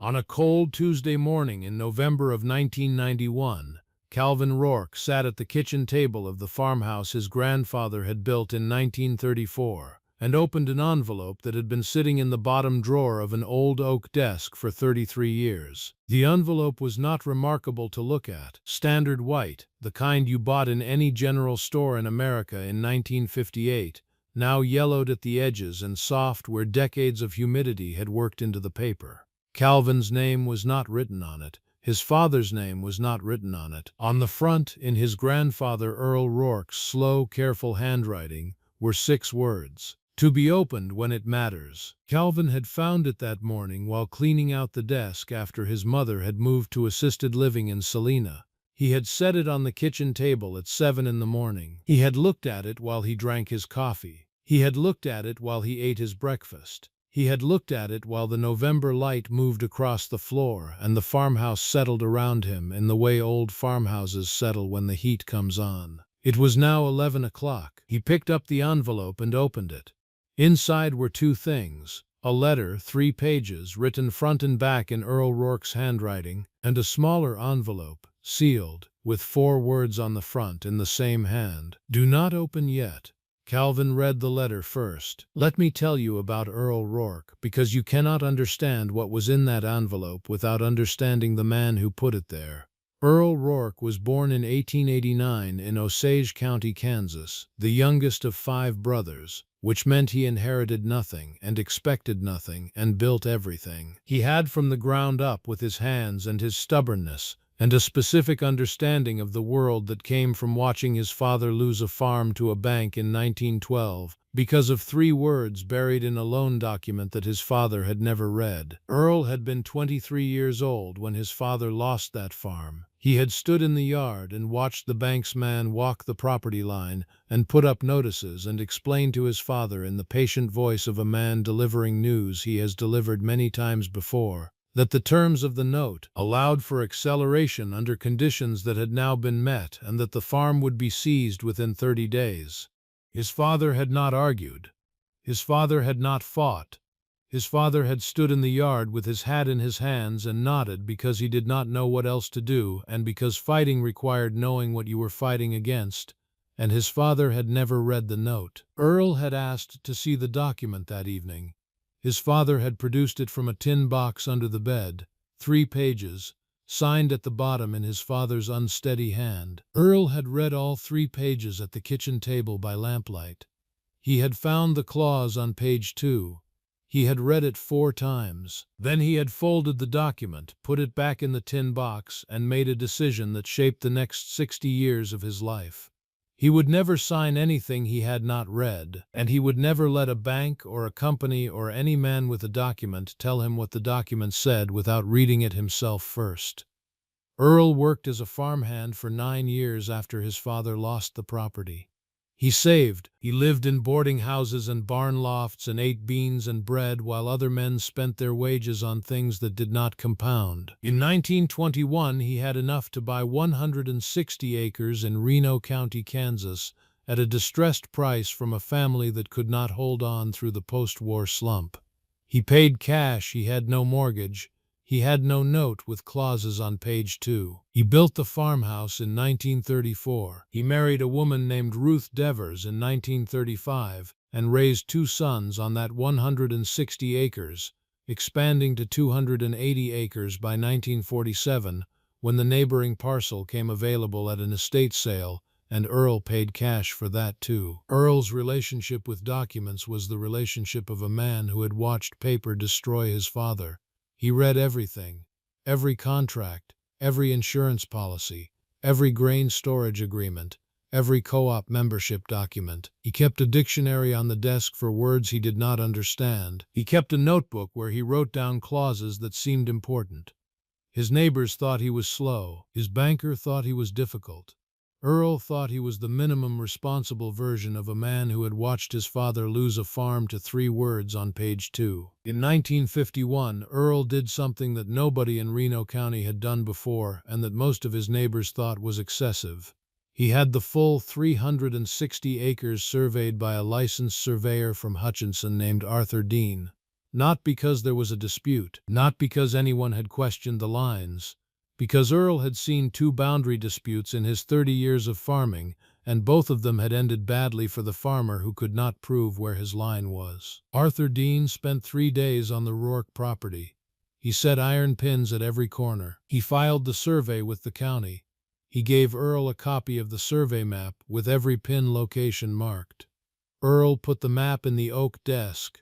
On a cold Tuesday morning in November of 1991, Calvin Rourke sat at the kitchen table of the farmhouse his grandfather had built in 1934 and opened an envelope that had been sitting in the bottom drawer of an old oak desk for 33 years. The envelope was not remarkable to look at. Standard white, the kind you bought in any general store in America in 1958, now yellowed at the edges and soft where decades of humidity had worked into the paper. Calvin's name was not written on it. His father's name was not written on it. On the front, in his grandfather Earl Rourke's slow, careful handwriting, were 6 words: "To be opened when it matters." Calvin had found it that morning while cleaning out the desk after his mother had moved to assisted living in Salina. He had set it on the kitchen table at 7 in the morning. He had looked at it while he drank his coffee. He had looked at it while he ate his breakfast. He had looked at it while the November light moved across the floor and the farmhouse settled around him in the way old farmhouses settle when the heat comes on. It was now 11 o'clock. He picked up the envelope and opened it. Inside were 2 things: a letter, 3 pages, written front and back in Earl Rourke's handwriting, and a smaller envelope, sealed, with 4 words on the front in the same hand: "Do not open yet." Calvin read the letter first. "Let me tell you about Earl Rourke, because you cannot understand what was in that envelope without understanding the man who put it there. Earl Rourke was born in 1889 in Osage County, Kansas, the youngest of 5 brothers, which meant he inherited nothing and expected nothing and built everything. He had from the ground up with his hands and his stubbornness, and a specific understanding of the world that came from watching his father lose a farm to a bank in 1912 because of 3 words buried in a loan document that his father had never read. Earl had been 23 years old when his father lost that farm. He had stood in the yard and watched the bank's man walk the property line and put up notices and explain to his father in the patient voice of a man delivering news he has delivered many times before, that the terms of the note allowed for acceleration under conditions that had now been met and that the farm would be seized within 30 days. His father had not argued. His father had not fought. His father had stood in the yard with his hat in his hands and nodded because he did not know what else to do and because fighting required knowing what you were fighting against, and his father had never read the note. Earl had asked to see the document that evening. His father had produced it from a tin box under the bed, 3 pages, signed at the bottom in his father's unsteady hand. Earl had read all 3 pages at the kitchen table by lamplight. He had found the clause on page 2. He had read it 4 times. Then he had folded the document, put it back in the tin box, and made a decision that shaped the next 60 years of his life. He would never sign anything he had not read, and he would never let a bank or a company or any man with a document tell him what the document said without reading it himself first. Earl worked as a farmhand for 9 years after his father lost the property. He saved. He lived in boarding houses and barn lofts and ate beans and bread while other men spent their wages on things that did not compound. In 1921, he had enough to buy 160 acres in Reno County, Kansas, at a distressed price from a family that could not hold on through the post-war slump. He paid cash. He had no mortgage. He had no note with clauses on page 2. He built the farmhouse in 1934. He married a woman named Ruth Devers in 1935 and raised 2 sons on that 160 acres, expanding to 280 acres by 1947 when the neighboring parcel came available at an estate sale, and Earl paid cash for that too. Earl's relationship with documents was the relationship of a man who had watched paper destroy his father. He read everything, every contract, every insurance policy, every grain storage agreement, every co-op membership document. He kept a dictionary on the desk for words he did not understand. He kept a notebook where he wrote down clauses that seemed important. His neighbors thought he was slow. His banker thought he was difficult. Earl thought he was the minimum responsible version of a man who had watched his father lose a farm to 3 words on page 2. In 1951, Earl did something that nobody in Reno County had done before and that most of his neighbors thought was excessive. He had the full 360 acres surveyed by a licensed surveyor from Hutchinson named Arthur Dean. Not because there was a dispute, not because anyone had questioned the lines, because Earl had seen two boundary disputes in his 30 years of farming, and both of them had ended badly for the farmer who could not prove where his line was. Arthur Dean spent 3 days on the Rourke property. He set iron pins at every corner. He filed the survey with the county. He gave Earl a copy of the survey map with every pin location marked. Earl put the map in the oak desk.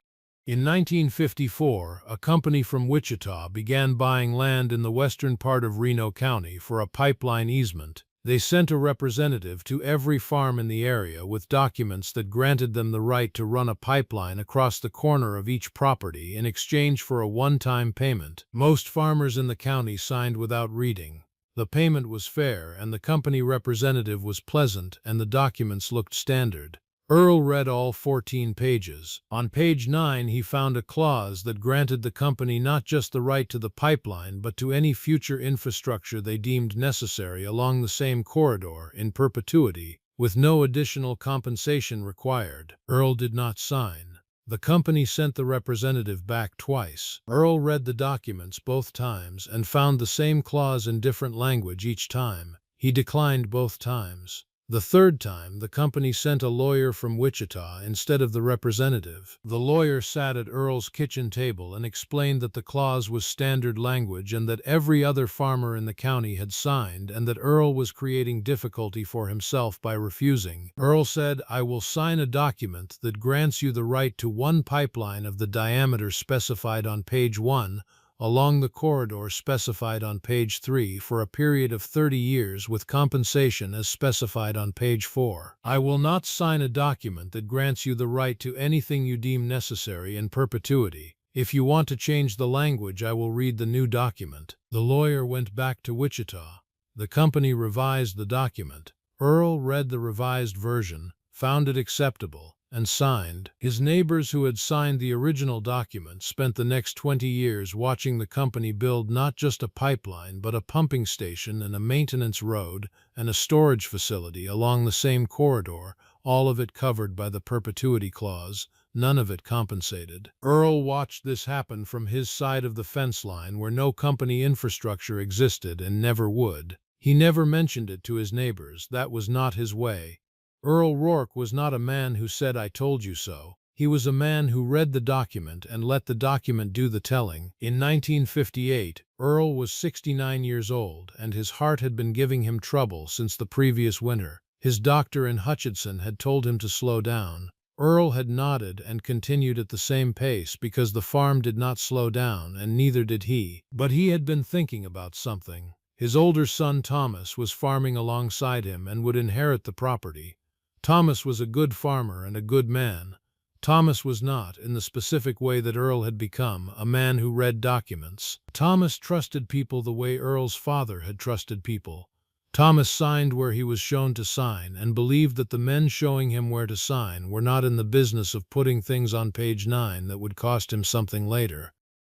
In 1954, a company from Wichita began buying land in the western part of Reno County for a pipeline easement. They sent a representative to every farm in the area with documents that granted them the right to run a pipeline across the corner of each property in exchange for a one-time payment. Most farmers in the county signed without reading. The payment was fair, and the company representative was pleasant, and the documents looked standard. Earl read all 14 pages. On page 9, he found a clause that granted the company not just the right to the pipeline, but to any future infrastructure they deemed necessary along the same corridor in perpetuity, with no additional compensation required. Earl did not sign. The company sent the representative back twice. Earl read the documents both times and found the same clause in different language each time. He declined both times. The third time, the company sent a lawyer from Wichita instead of the representative. The lawyer sat at Earl's kitchen table and explained that the clause was standard language and that every other farmer in the county had signed, and that Earl was creating difficulty for himself by refusing. Earl said, "I will sign a document that grants you the right to one pipeline of the diameter specified on page 1, along the corridor specified on page 3 for a period of 30 years with compensation as specified on page 4. I will not sign a document that grants you the right to anything you deem necessary in perpetuity. If you want to change the language, I will read the new document." The lawyer went back to Wichita. The company revised the document. Earl read the revised version, found it acceptable, and signed. His neighbors who had signed the original document spent the next 20 years watching the company build not just a pipeline, but a pumping station and a maintenance road and a storage facility along the same corridor, all of it covered by the perpetuity clause, none of it compensated. Earl watched this happen from his side of the fence line where no company infrastructure existed and never would. He never mentioned it to his neighbors. That was not his way. Earl Rourke was not a man who said, "I told you so." He was a man who read the document and let the document do the telling. In 1958, Earl was 69 years old, and his heart had been giving him trouble since the previous winter. His doctor in Hutchinson had told him to slow down. Earl had nodded and continued at the same pace because the farm did not slow down, and neither did he. But he had been thinking about something. His older son Thomas was farming alongside him and would inherit the property. Thomas was a good farmer and a good man. Thomas was not, in the specific way that Earl had become, a man who read documents. Thomas trusted people the way Earl's father had trusted people. Thomas signed where he was shown to sign and believed that the men showing him where to sign were not in the business of putting things on page 9 that would cost him something later.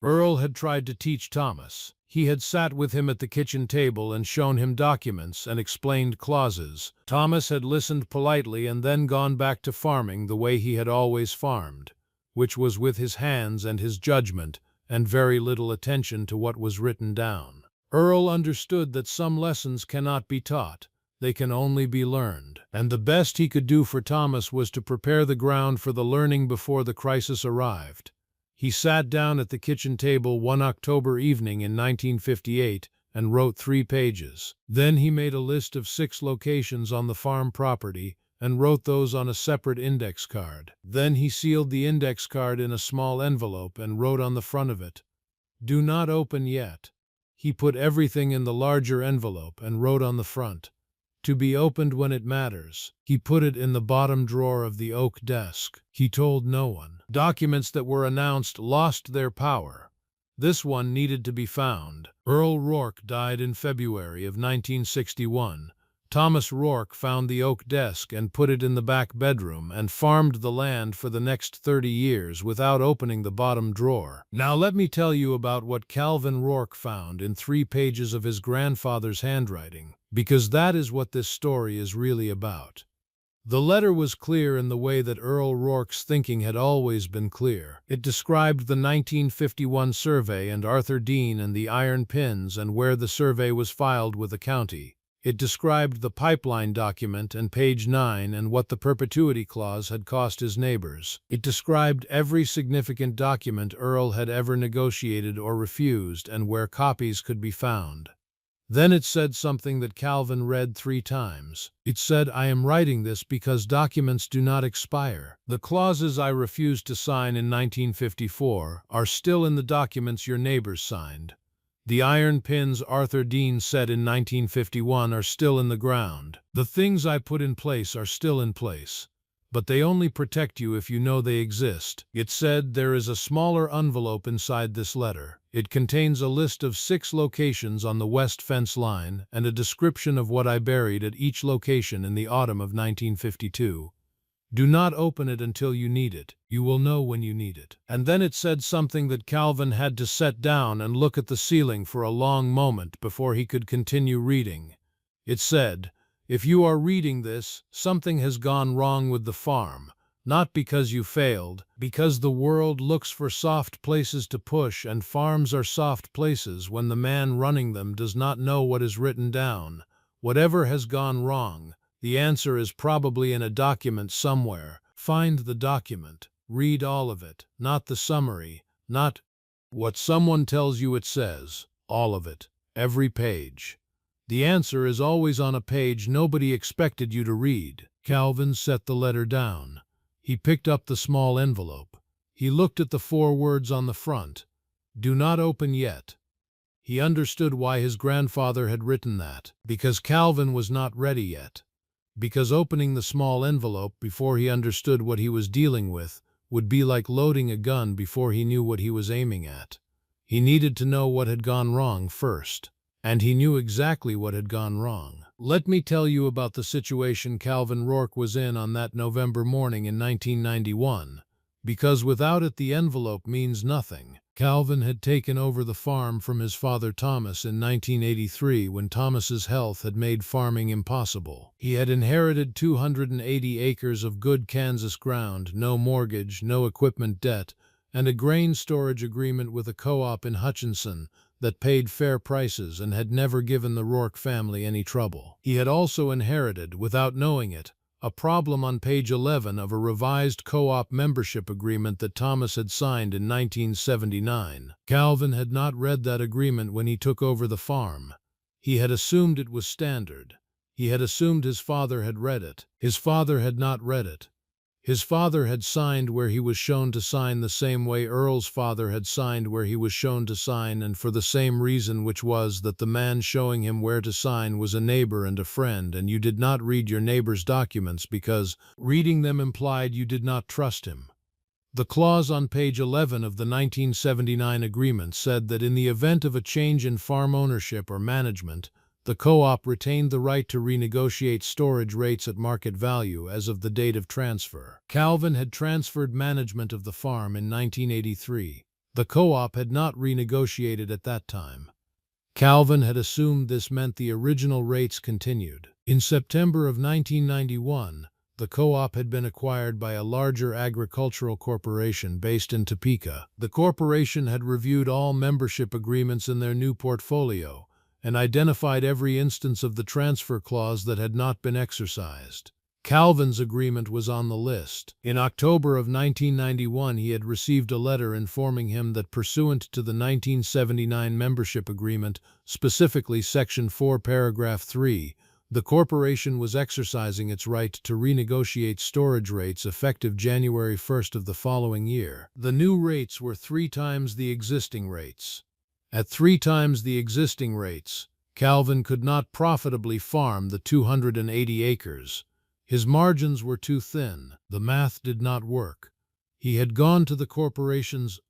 Earl had tried to teach Thomas. He had sat with him at the kitchen table and shown him documents and explained clauses. Thomas had listened politely and then gone back to farming the way he had always farmed, which was with his hands and his judgment, and very little attention to what was written down. Earl understood that some lessons cannot be taught, they can only be learned, and the best he could do for Thomas was to prepare the ground for the learning before the crisis arrived. He sat down at the kitchen table one October evening in 1958 and wrote 3 pages. Then he made a list of 6 locations on the farm property and wrote those on a separate index card. Then he sealed the index card in a small envelope and wrote on the front of it, "Do not open yet." He put everything in the larger envelope and wrote on the front, "To be opened when it matters." He put it in the bottom drawer of the oak desk. He told no one. Documents that were announced lost their power. This one needed to be found. Earl Rourke died in February of 1961. Thomas Rourke found the oak desk and put it in the back bedroom and farmed the land for the next 30 years without opening the bottom drawer. Now let me tell you about what Calvin Rourke found in 3 pages of his grandfather's handwriting, because that is what this story is really about. The letter was clear in the way that Earl Rourke's thinking had always been clear. It described the 1951 survey and Arthur Dean and the iron pins and where the survey was filed with the county. It described the pipeline document and page 9 and what the perpetuity clause had cost his neighbors. It described every significant document Earl had ever negotiated or refused and where copies could be found. Then it said something that Calvin read 3 times. It said, "I am writing this because documents do not expire. The clauses I refused to sign in 1954 are still in the documents your neighbors signed. The iron pins Arthur Dean said in 1951 are still in the ground. The things I put in place are still in place. But they only protect you if you know they exist." It said there is a smaller envelope inside this letter. It contains a list of 6 locations on the west fence line and a description of what I buried at each location in the autumn of 1952. Do not open it until you need it. You will know when you need it. And then it said something that Calvin had to sit down and look at the ceiling for a long moment before he could continue reading. It said, "If you are reading this, something has gone wrong with the farm. Not because you failed, because the world looks for soft places to push, and farms are soft places when the man running them does not know what is written down. Whatever has gone wrong, the answer is probably in a document somewhere. Find the document. Read all of it, not the summary, not what someone tells you it says. All of it. Every page. The answer is always on a page nobody expected you to read." Calvin set the letter down. He picked up the small envelope. He looked at the 4 words on the front. "Do not open yet." He understood why his grandfather had written that. Because Calvin was not ready yet. Because opening the small envelope before he understood what he was dealing with would be like loading a gun before he knew what he was aiming at. He needed to know what had gone wrong first. And he knew exactly what had gone wrong. Let me tell you about the situation Calvin Rourke was in on that November morning in 1991, because without it the envelope means nothing. Calvin had taken over the farm from his father Thomas in 1983 when Thomas's health had made farming impossible. He had inherited 280 acres of good Kansas ground, no mortgage, no equipment debt, and a grain storage agreement with a co-op in Hutchinson that paid fair prices and had never given the Rourke family any trouble. He had also inherited, without knowing it, a problem on page 11 of a revised co-op membership agreement that Thomas had signed in 1979. Calvin had not read that agreement when he took over the farm. He had assumed it was standard. He had assumed his father had read it. His father had not read it. His father had signed where he was shown to sign the same way Earl's father had signed where he was shown to sign, and for the same reason, which was that the man showing him where to sign was a neighbor and a friend, and you did not read your neighbor's documents because reading them implied you did not trust him. The clause on page 11 of the 1979 agreement said that in the event of a change in farm ownership or management, the co-op retained the right to renegotiate storage rates at market value as of the date of transfer. Calvin had transferred management of the farm in 1983. The co-op had not renegotiated at that time. Calvin had assumed this meant the original rates continued. In September of 1991, the co-op had been acquired by a larger agricultural corporation based in Topeka. The corporation had reviewed all membership agreements in their new portfolio and identified every instance of the transfer clause that had not been exercised. Calvin's agreement was on the list. In October of 1991, he had received a letter informing him that pursuant to the 1979 membership agreement, specifically Section 4, Paragraph 3, the corporation was exercising its right to renegotiate storage rates effective January 1st of the following year. The new rates were 3 times the existing rates. At 3 times the existing rates, Calvin could not profitably farm the 280 acres. His margins were too thin. The math did not work. He had gone to the corporation's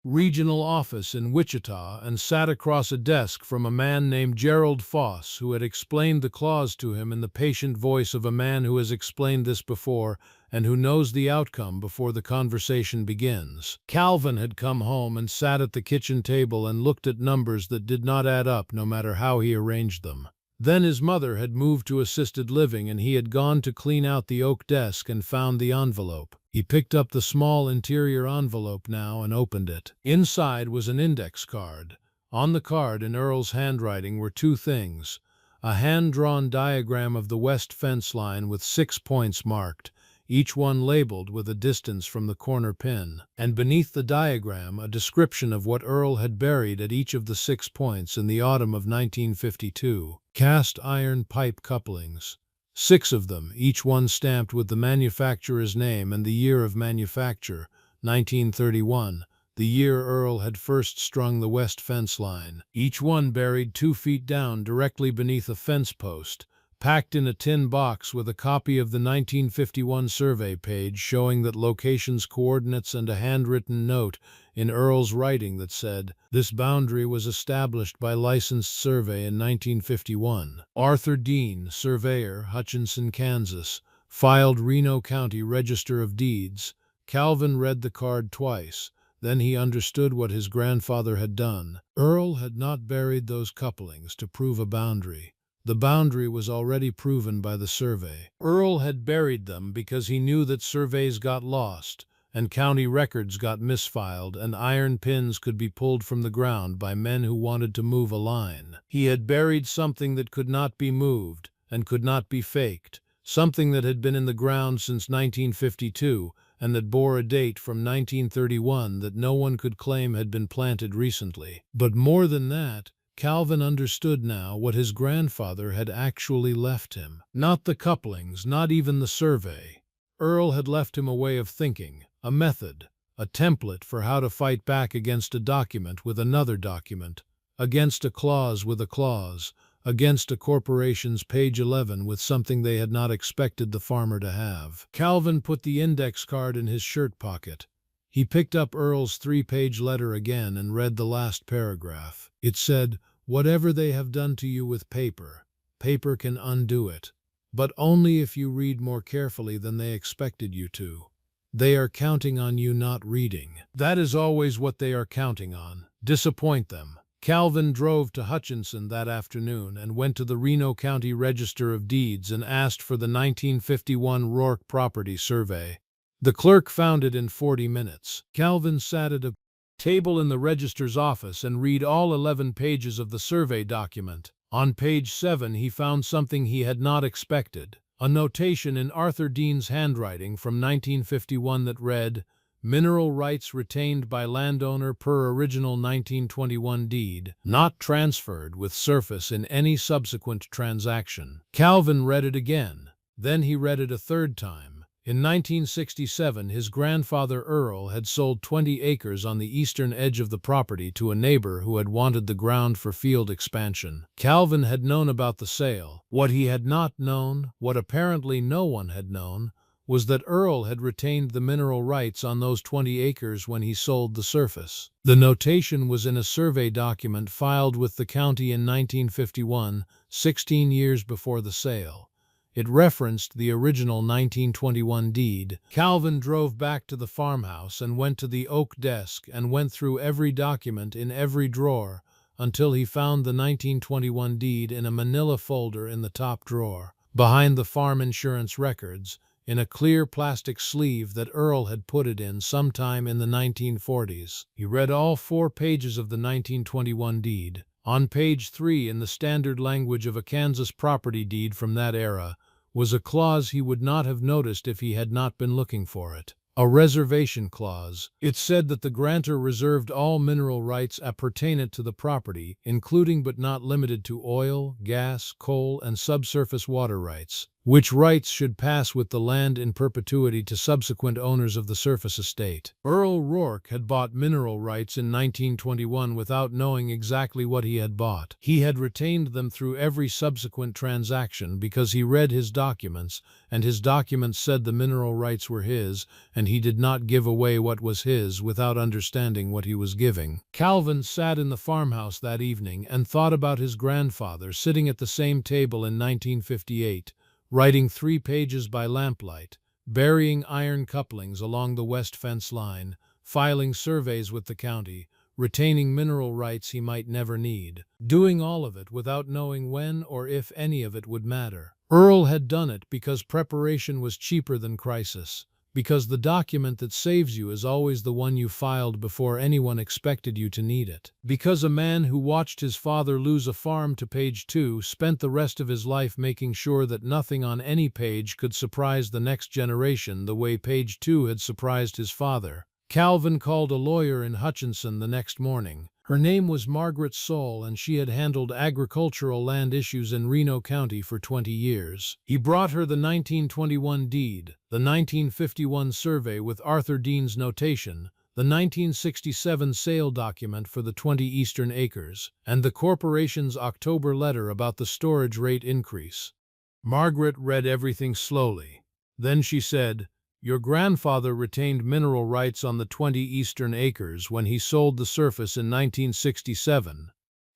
regional office in Wichita and sat across a desk from a man named Gerald Foss, who had explained the clause to him in the patient voice of a man who has explained this before and who knows the outcome before the conversation begins. Calvin had come home and sat at the kitchen table and looked at numbers that did not add up no matter how he arranged them. Then his mother had moved to assisted living and he had gone to clean out the oak desk and found the envelope. He picked up the small interior envelope now and opened it. Inside was an index card. On the card in Earl's handwriting were two things: a hand-drawn diagram of the west fence line with 6 points marked, each one labeled with a distance from the corner pin, and beneath the diagram a description of what Earl had buried at each of the 6 points in the autumn of 1952. Cast iron pipe couplings. 6 of them, each one stamped with the manufacturer's name and the year of manufacture, 1931, the year Earl had first strung the west fence line. Each one buried 2 feet down directly beneath a fence post, packed in a tin box with a copy of the 1951 survey page showing that location's coordinates and a handwritten note in Earl's writing that said, "This boundary was established by licensed survey in 1951. Arthur Dean, surveyor, Hutchinson, Kansas, filed Reno County Register of Deeds." Calvin read the card twice. Then he understood what his grandfather had done. Earl had not buried those couplings to prove a boundary. The boundary was already proven by the survey. Earl had buried them because he knew that surveys got lost, and county records got misfiled, and iron pins could be pulled from the ground by men who wanted to move a line. He had buried something that could not be moved and could not be faked, something that had been in the ground since 1952 and that bore a date from 1931 that no one could claim had been planted recently. But more than that, Calvin understood now what his grandfather had actually left him. Not the couplings, not even the survey. Earl had left him a way of thinking, a method, a template for how to fight back against a document with another document, against a clause with a clause, against a corporation's page 11 with something they had not expected the farmer to have. Calvin put the index card in his shirt pocket. He picked up Earl's 3-page letter again and read the last paragraph. It said, "Whatever they have done to you with paper, paper can undo it, but only if you read more carefully than they expected you to. They are counting on you not reading. That is always what they are counting on. Disappoint them." Calvin drove to Hutchinson that afternoon and went to the Reno County Register of Deeds and asked for the 1951 Rourke property survey. The clerk found it in 40 minutes. Calvin sat at a table in the register's office and read all 11 pages of the survey document. On page 7 he found something he had not expected, a notation in Arthur Dean's handwriting from 1951 that read, "Mineral rights retained by landowner per original 1921 deed, not transferred with surface in any subsequent transaction." Calvin read it again. Then he read it a third time. In 1967, his grandfather Earl had sold 20 acres on the eastern edge of the property to a neighbor who had wanted the ground for field expansion. Calvin had known about the sale. What he had not known, what apparently no one had known, was that Earl had retained the mineral rights on those 20 acres when he sold the surface. The notation was in a survey document filed with the county in 1951, 16 years before the sale. It referenced the original 1921 deed. Calvin drove back to the farmhouse and went to the oak desk and went through every document in every drawer until he found the 1921 deed in a manila folder in the top drawer, behind the farm insurance records, in a clear plastic sleeve that Earl had put it in sometime in the 1940s. He read all 4 pages of the 1921 deed. On page 3, in the standard language of a Kansas property deed from that era, was a clause he would not have noticed if he had not been looking for it. A reservation clause. It said that the grantor reserved all mineral rights appertinent to the property, including but not limited to oil, gas, coal, and subsurface water rights, which rights should pass with the land in perpetuity to subsequent owners of the surface estate. Earl Rourke had bought mineral rights in 1921 without knowing exactly what he had bought. He had retained them through every subsequent transaction because he read his documents, and his documents said the mineral rights were his, and he did not give away what was his without understanding what he was giving. Calvin sat in the farmhouse that evening and thought about his grandfather sitting at the same table in 1958, writing 3 pages by lamplight, burying iron couplings along the west fence line, filing surveys with the county, retaining mineral rights he might never need, doing all of it without knowing when or if any of it would matter. Earl had done it because preparation was cheaper than crisis, because the document that saves you is always the one you filed before anyone expected you to need it. Because a man who watched his father lose a farm to page 2 spent the rest of his life making sure that nothing on any page could surprise the next generation the way page 2 had surprised his father. Calvin called a lawyer in Hutchinson the next morning. Her name was Margaret Saul, and she had handled agricultural land issues in Reno County for 20 years. He brought her the 1921 deed, the 1951 survey with Arthur Dean's notation, the 1967 sale document for the 20 eastern acres, and the corporation's October letter about the storage rate increase. Margaret read everything slowly. Then she said, "Your grandfather retained mineral rights on the 20 eastern acres when he sold the surface in 1967.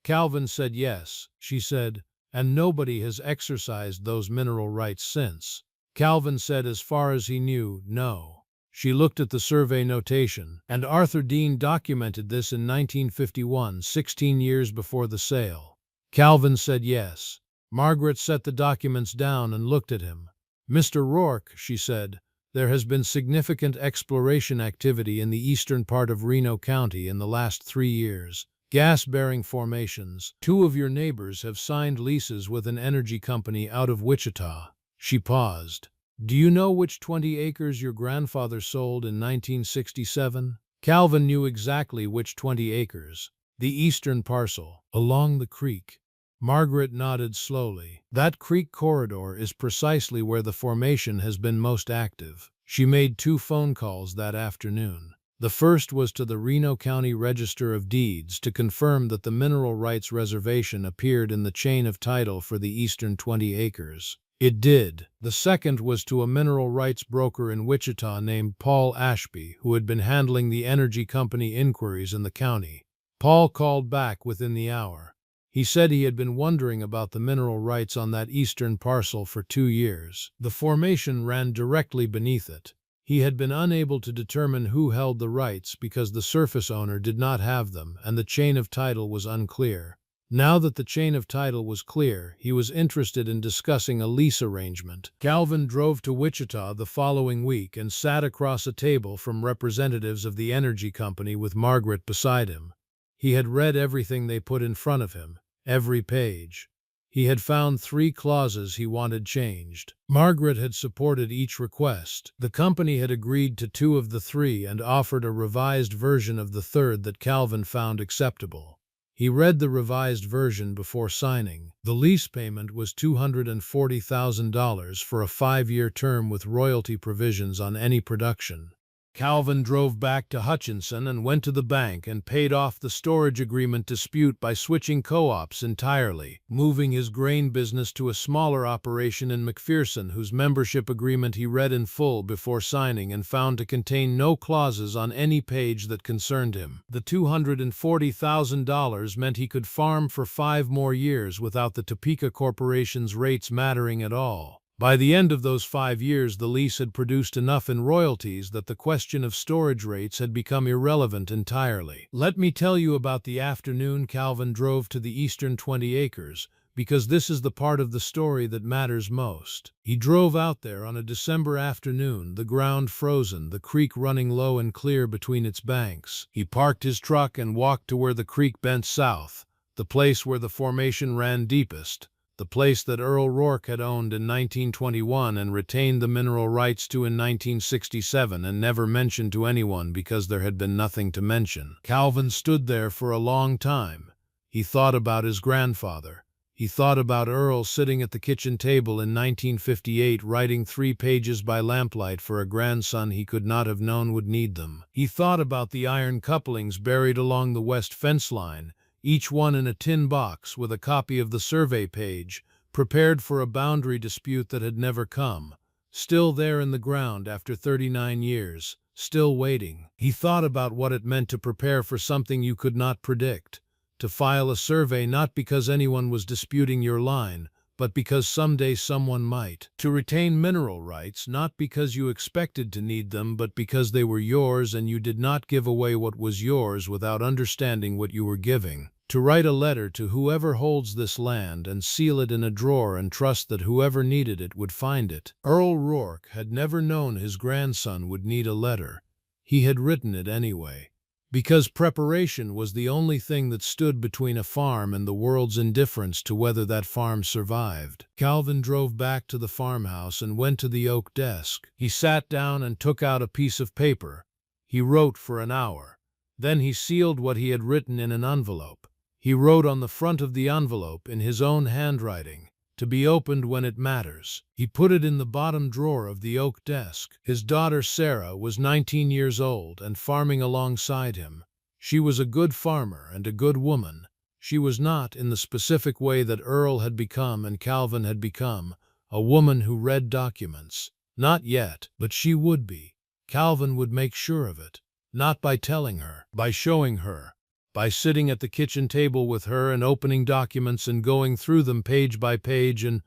Calvin said yes, she said, and nobody has exercised those mineral rights since. Calvin said as far as he knew, no. She looked at the survey notation, and Arthur Dean documented this in 1951, 16 years before the sale. Calvin said yes. Margaret set the documents down and looked at him. "Mr. Rourke," she said, "there has been significant exploration activity in the eastern part of Reno County in the last 3 years. Gas-bearing formations. 2 of your neighbors have signed leases with an energy company out of Wichita." She paused. "Do you know which 20 acres your grandfather sold in 1967? Calvin knew exactly which 20 acres. The eastern parcel, along the creek. Margaret nodded slowly. "That creek corridor is precisely where the formation has been most active." She made 2 phone calls that afternoon. The first was to the Reno County Register of Deeds to confirm that the mineral rights reservation appeared in the chain of title for the eastern 20 acres. It did. The second was to a mineral rights broker in Wichita named Paul Ashby, who had been handling the energy company inquiries in the county. Paul called back within the hour. He said he had been wondering about the mineral rights on that eastern parcel for 2 years. The formation ran directly beneath it. He had been unable to determine who held the rights because the surface owner did not have them and the chain of title was unclear. Now that the chain of title was clear, he was interested in discussing a lease arrangement. Calvin drove to Wichita the following week and sat across a table from representatives of the energy company with Margaret beside him. He had read everything they put in front of him. Every page. He had found 3 clauses he wanted changed. Margaret had supported each request. The company had agreed to 2 of the 3 and offered a revised version of the 3rd that Calvin found acceptable. He read the revised version before signing. The lease payment was $240,000 for a 5-year term with royalty provisions on any production. Calvin drove back to Hutchinson and went to the bank and paid off the storage agreement dispute by switching co-ops entirely, moving his grain business to a smaller operation in McPherson whose membership agreement he read in full before signing and found to contain no clauses on any page that concerned him. The $240,000 meant he could farm for 5 more years without the Topeka Corporation's rates mattering at all. By the end of those 5 years, the lease had produced enough in royalties that the question of storage rates had become irrelevant entirely. Let me tell you about the afternoon Calvin drove to the eastern 20 acres, because this is the part of the story that matters most. He drove out there on a December afternoon, the ground frozen, the creek running low and clear between its banks. He parked his truck and walked to where the creek bent south, the place where the formation ran deepest. The place that Earl Rourke had owned in 1921 and retained the mineral rights to in 1967 and never mentioned to anyone because there had been nothing to mention. Calvin stood there for a long time. He thought about his grandfather. He thought about Earl sitting at the kitchen table in 1958 writing 3 pages by lamplight for a grandson he could not have known would need them. He thought about the iron couplings buried along the west fence line, each one in a tin box with a copy of the survey page, prepared for a boundary dispute that had never come, still there in the ground after 39 years, still waiting. He thought about what it meant to prepare for something you could not predict, to file a survey not because anyone was disputing your line, but because someday someone might. To retain mineral rights, not because you expected to need them, but because they were yours and you did not give away what was yours without understanding what you were giving. To write a letter to whoever holds this land and seal it in a drawer and trust that whoever needed it would find it. Earl Rourke had never known his grandson would need a letter. He had written it anyway. Because preparation was the only thing that stood between a farm and the world's indifference to whether that farm survived. Calvin drove back to the farmhouse and went to the oak desk. He sat down and took out a piece of paper. He wrote for an hour. Then he sealed what he had written in an envelope. He wrote on the front of the envelope in his own handwriting, "To be opened when it matters." He put it in the bottom drawer of the oak desk. His daughter Sarah was 19 years old and farming alongside him. She was a good farmer and a good woman. She was not, in the specific way that Earl had become and Calvin had become, a woman who read documents. Not yet, but she would be. Calvin would make sure of it. Not by telling her, by showing her. By sitting at the kitchen table with her and opening documents and going through them page by page and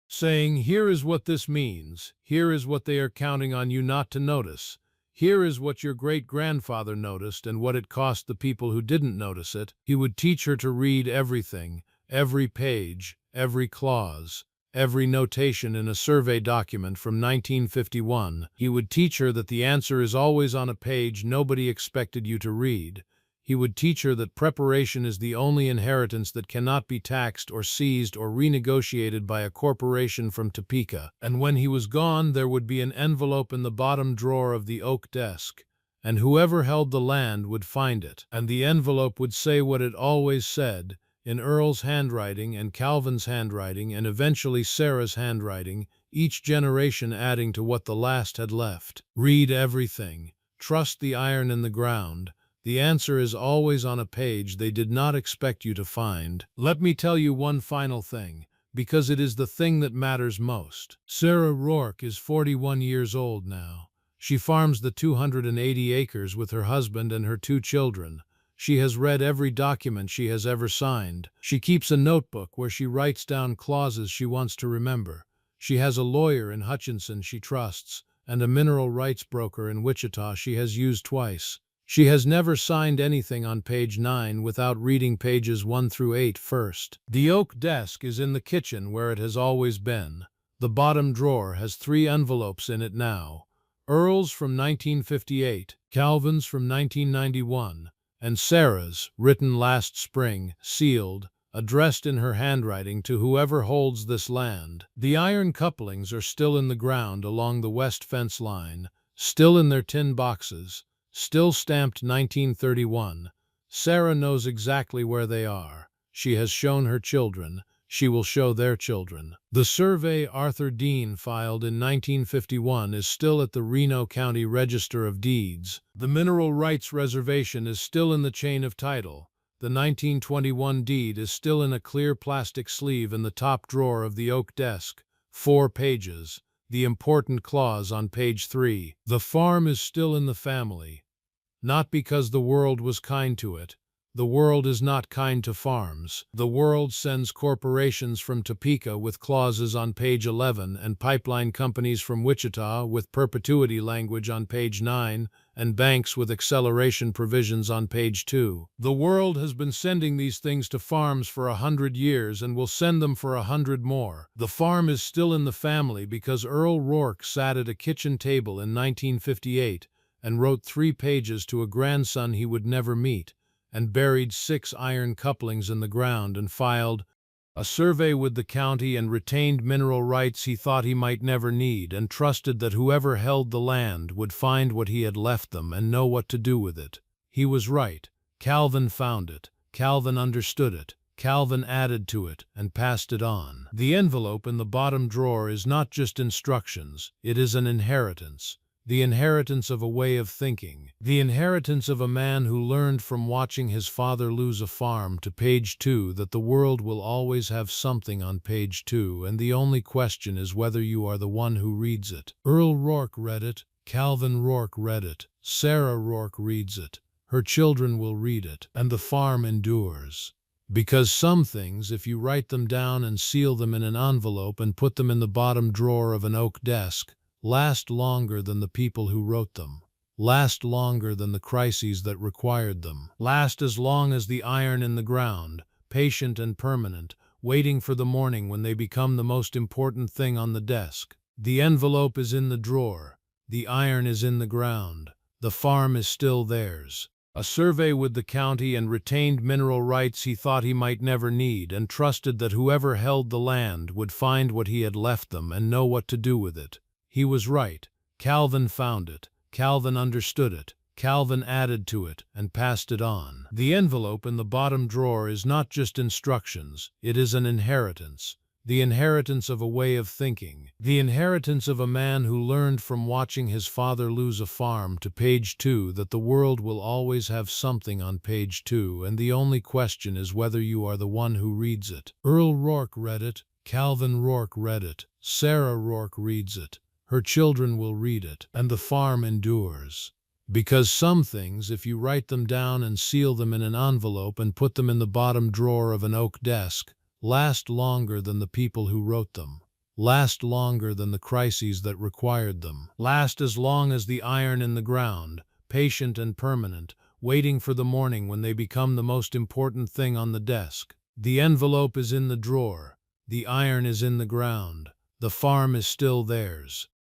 saying, "Here is what this means. Here is what they are counting on you not to notice. Here is what your great-grandfather noticed and what it cost the people who didn't notice it." He would teach her to read everything, every page, every clause, every notation in a survey document from 1951. He would teach her that the answer is always on a page nobody expected you to read. He would teach her that preparation is the only inheritance that cannot be taxed or seized or renegotiated by a corporation from Topeka. And when he was gone, there would be an envelope in the bottom drawer of the oak desk, and whoever held the land would find it. And the envelope would say what it always said, in Earl's handwriting and Calvin's handwriting and eventually Sarah's handwriting, each generation adding to what the last had left. Read everything. Trust the iron in the ground. The answer is always on a page they did not expect you to find. Let me tell you one final thing, because it is the thing that matters most. Sarah Rourke is 41 years old now. She farms the 280 acres with her husband and her 2 children. She has read every document she has ever signed. She keeps a notebook where she writes down clauses she wants to remember. She has a lawyer in Hutchinson she trusts, and a mineral rights broker in Wichita she has used twice. She has never signed anything on page 9 without reading pages 1 through 8 first. The oak desk is in the kitchen where it has always been. The bottom drawer has 3 envelopes in it now. Earl's from 1958, Calvin's from 1991, and Sarah's, written last spring, sealed, addressed in her handwriting to whoever holds this land. The iron couplings are still in the ground along the west fence line, still in their tin boxes, still stamped 1931. Sarah knows exactly where they are. She has shown her children. She will show their children. The survey Arthur Dean filed in 1951 is still at the Reno County Register of Deeds. The mineral rights reservation is still in the chain of title. The 1921 deed is still in a clear plastic sleeve in the top drawer of the oak desk. 4 pages. The important clause on page 3. The farm is still in the family. Not because the world was kind to it. The world is not kind to farms. The world sends corporations from Topeka with clauses on page 11 and pipeline companies from Wichita with perpetuity language on page 9 and banks with acceleration provisions on page 2. The world has been sending these things to farms for 100 years and will send them for 100 more. The farm is still in the family because Earl Rourke sat at a kitchen table in 1958 and wrote 3 pages to a grandson he would never meet, and buried 6 iron couplings in the ground and filed a survey with the county and retained mineral rights he thought he might never need, and trusted that whoever held the land would find what he had left them and know what to do with it. He was right. Calvin found it. Calvin understood it. Calvin added to it and passed it on. The envelope in the bottom drawer is not just instructions, it is an inheritance. The inheritance of a way of thinking. The inheritance of a man who learned from watching his father lose a farm to page 2 that the world will always have something on page 2, and the only question is whether you are the one who reads it. Earl Rourke read it. Calvin Rourke read it. Sarah Rourke reads it. Her children will read it. And the farm endures. Because some things, if you write them down and seal them in an envelope and put them in the bottom drawer of an oak desk, last longer than the people who wrote them, last longer than the crises that required them, last as long as the iron in the ground, patient and permanent, waiting for the morning when they become the most important thing on the desk. The envelope is in the drawer, the iron is in the ground, the farm is still theirs. A survey with the county and retained mineral rights he thought he might never need, and trusted that whoever held the land would find what he had left them and know what to do with it. He was right. Calvin found it. Calvin understood it. Calvin added to it and passed it on. The envelope in the bottom drawer is not just instructions, it is an inheritance. The inheritance of a way of thinking. The inheritance of a man who learned from watching his father lose a farm to page 2 that the world will always have something on page 2, and the only question is whether you are the one who reads it. Earl Rourke read it. Calvin Rourke read it. Sarah Rourke reads it. Her children will read it, and the farm endures. Because some things, if you write them down and seal them in an envelope and put them in the bottom drawer of an oak desk, last longer than the people who wrote them, last longer than the crises that required them, last as long as the iron in the ground, patient and permanent, waiting for the morning when they become the most important thing on the desk. The envelope is in the drawer, the iron is in the ground, the farm is still theirs.